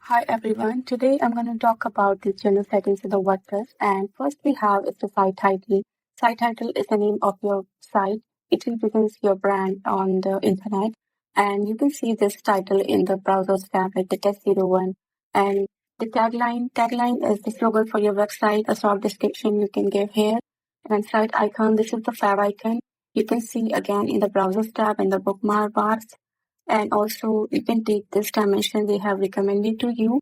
Hi everyone, today I'm going to talk about the general settings in the WordPress, and first we have is the site title. Site title is the name of your site. It represents your brand on the internet, and you can see this title in the browsers tab like the test01. And the tagline is the slogan for your website, a short description you can give here. And site icon, this is the fav icon. You can see again in the browsers tab and the bookmark bars. And also you can take this dimension they have recommended to you.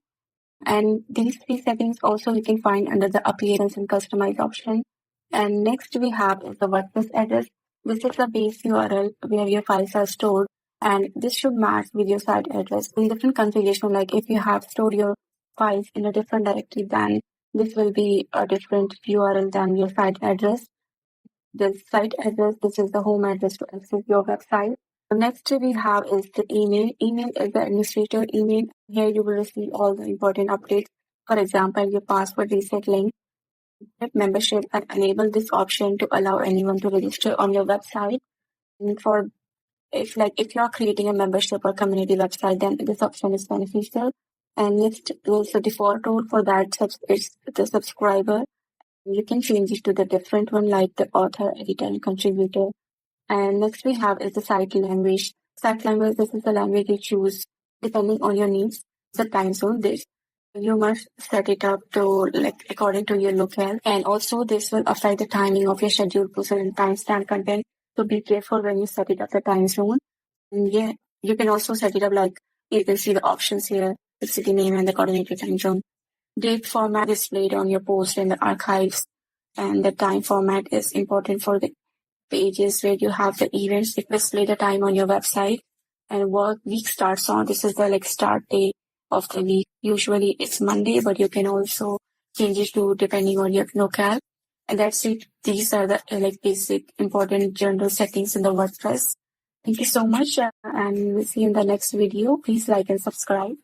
And these three settings also you can find under the appearance and customize option. And next we have is the WordPress address. This is the base URL where your files are stored, and this should match with your site address. In different configuration, like if you have stored your files in a different directory, then this will be a different URL than your site address. The site address, this is the home address to access your website. The next we have is the email. Email is the administrator email. Here you will receive all the important updates. For example, your password reset link, membership, and enable this option to allow anyone to register on your website. And for if you are creating a membership or community website, then this option is beneficial. And next is the default role for that is the subscriber. You can change it to the different one like the author, editor, and contributor. And next we have is the site language. Site language, this is the language you choose depending on your needs. The time zone, this you must set it up to according to your locale. And also this will affect the timing of your scheduled post and timestamp content. So be careful when you set it up the time zone. And yeah, you can also set it up like you can see the options here, the city name and the coordinated time zone. Date format displayed on your post in the archives, and the time format is important for the pages where you have the events. It will display the time on your website. And work week starts on, this is the start day of the week. Usually it's Monday, but you can also change it to depending on your locale. And that's it. These are the basic important general settings in the WordPress. Thank you so much, and we'll see you in the next video. Please like and subscribe.